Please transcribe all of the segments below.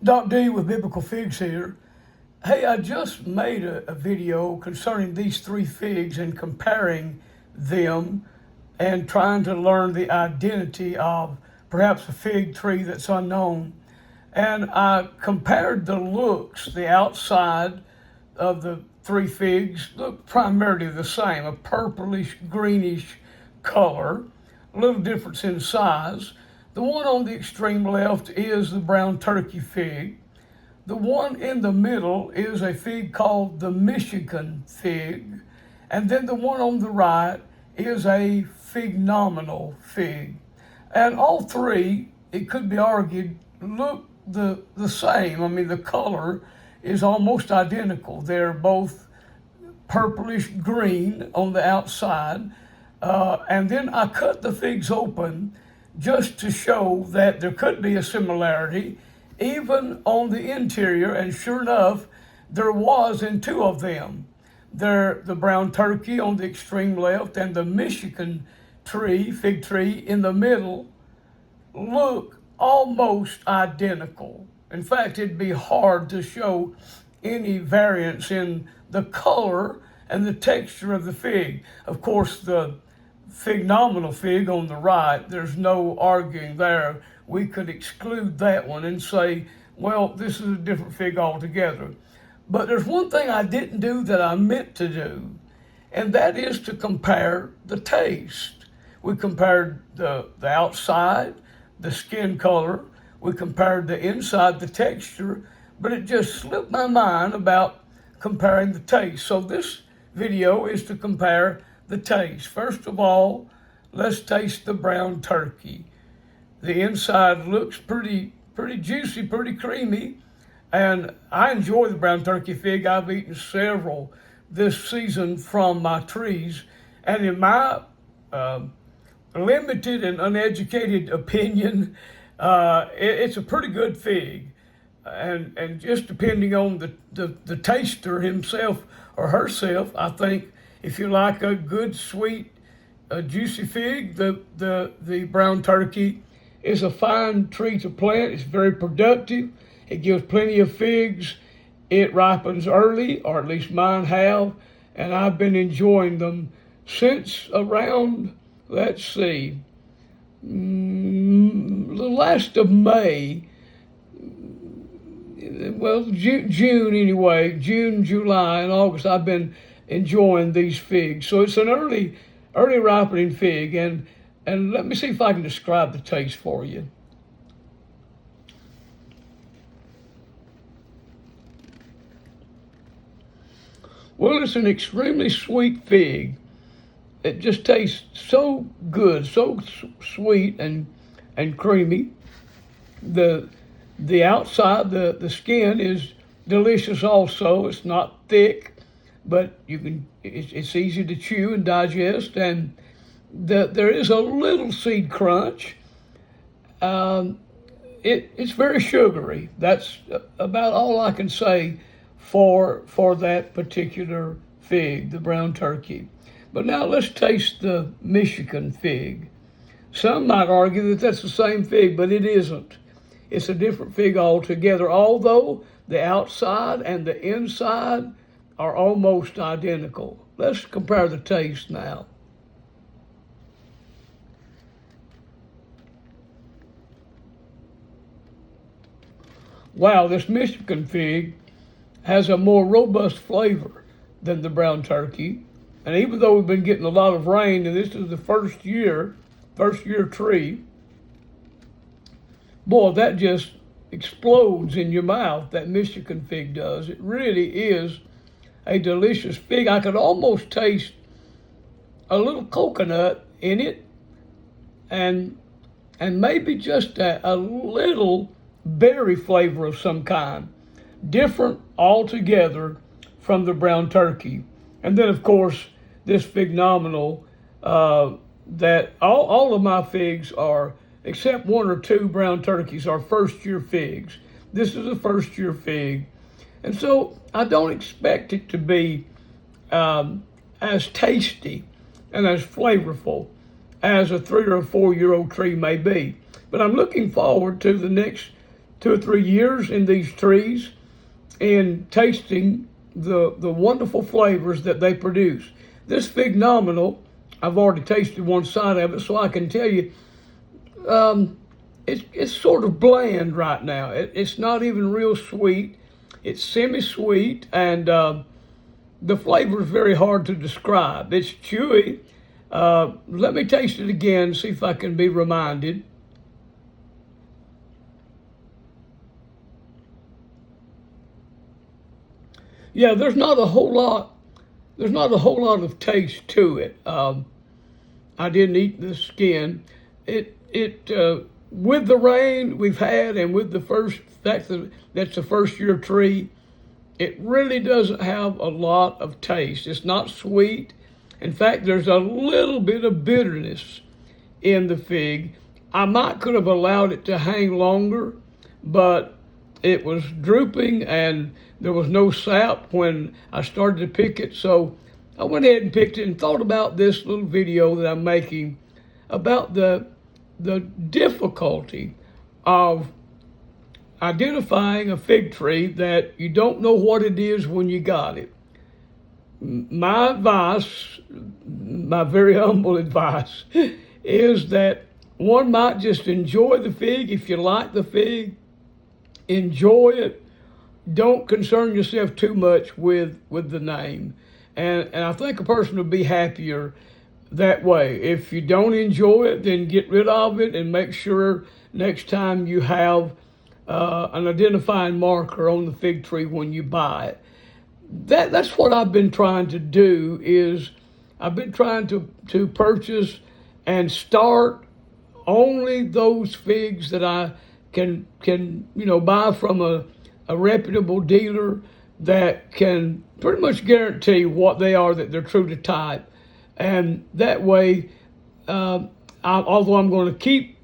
Doc D with Biblical Figs here. Hey, I just made a video concerning these three figs and comparing them and trying to learn the identity of perhaps a fig tree that's unknown. And I compared the looks, the outside of the three figs look primarily the same, a purplish greenish color, a little difference in size. The one on the extreme left is the brown turkey fig. The one in the middle is a fig called the Michigan fig. And then the one on the right is a phenomenal fig. And all three, it could be argued, look the same. I mean, the color is almost identical. They're both purplish green on the outside. And then I cut the figs open just to show that there could be a similarity even on the interior, and sure enough, there was in two of them. The brown turkey on the extreme left and the Michigan fig tree in the middle look almost identical. In fact, it'd be hard to show any variance in the color and the texture of the fig. Of course, the phenomenal fig on the right, there's no arguing there. We could exclude that one and say, well, this is a different fig altogether. But there's one thing I didn't do that I meant to do, and that is to compare the taste. We compared the outside, the skin color. We compared the inside, the texture, but it just slipped my mind about comparing the taste. So this video is to compare the taste. First of all, let's taste the brown turkey. The inside looks pretty juicy, pretty creamy, and I enjoy the brown turkey fig. I've eaten several this season from my trees, and in my limited and uneducated opinion, it's a pretty good fig. And just depending on the taster himself or herself, I think if you like a good, sweet, juicy fig, the brown turkey is a fine tree to plant. It's very productive. It gives plenty of figs. It ripens early, or at least mine have, and I've been enjoying them since around, let's see, the last of May. Well, June anyway, June, July, and August, I've been enjoying these figs. So it's an early ripening fig, and let me see if I can describe the taste for you. Well, it's an extremely sweet fig. It just tastes so good, so sweet and creamy. The outside, the skin is delicious also. It's not thick, but it's easy to chew and digest, and there is a little seed crunch. It's very sugary. That's about all I can say for that particular fig, the brown turkey. But now let's taste the Michigan fig. Some might argue that that's the same fig, but it isn't. It's a different fig altogether, although the outside and the inside are almost identical. Let's compare the taste now. Wow, this Michigan fig has a more robust flavor than the brown turkey. And even though we've been getting a lot of rain, and this is the first year tree, boy, that just explodes in your mouth, that Michigan fig does. It really is a delicious fig. I could almost taste a little coconut in it, and maybe just a little berry flavor of some kind, different altogether from the brown turkey. And then, of course, this phenomenal, that all of my figs are, except one or two brown turkeys, are first-year figs. This is a first-year fig. And so I don't expect it to be as tasty and as flavorful as a 3 or 4 year old tree may be. But I'm looking forward to the next 2 or 3 years in these trees and tasting the wonderful flavors that they produce. This Fig Nominal, I've already tasted one side of it, so I can tell you it's sort of bland right now. It's not even real sweet. It's semi-sweet, and the flavor is very hard to describe. It's chewy. Let me taste it again, see if I can be reminded. Yeah, there's not a whole lot. There's not a whole lot of taste to it. I didn't eat the skin. With the rain we've had, and with the fact that that's the first year tree, it really doesn't have a lot of taste. It's not sweet. In fact, there's a little bit of bitterness in the fig. I could have allowed it to hang longer, but it was drooping and there was no sap when I started to pick it. So I went ahead and picked it and thought about this little video that I'm making about the difficulty of identifying a fig tree that you don't know what it is when you got it. My advice, my very humble advice, is that one might just enjoy the fig. If you like the fig, enjoy it. Don't concern yourself too much with the name. And I think a person will be happier that way. If you don't enjoy it, then get rid of it and make sure next time you have an identifying marker on the fig tree when you buy it. That's what I've been trying to do. Is I've been trying to purchase and start only those figs that I can buy from a reputable dealer that can pretty much guarantee what they are, that they're true to type. And that way, although I'm going to keep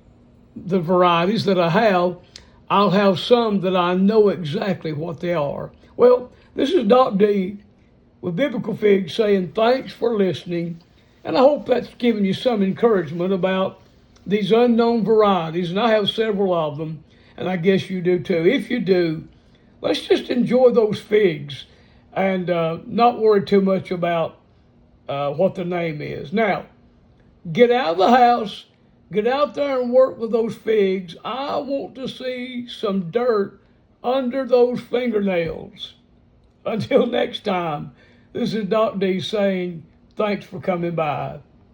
the varieties that I have, I'll have some that I know exactly what they are. Well, this is Doc D with Biblical Figs saying thanks for listening, and I hope that's given you some encouragement about these unknown varieties, and I have several of them, and I guess you do too. If you do, let's just enjoy those figs and not worry too much about what the name is. Now, get out of the house, get out there and work with those figs. I want to see some dirt under those fingernails. Until next time, this is Doc D saying thanks for coming by.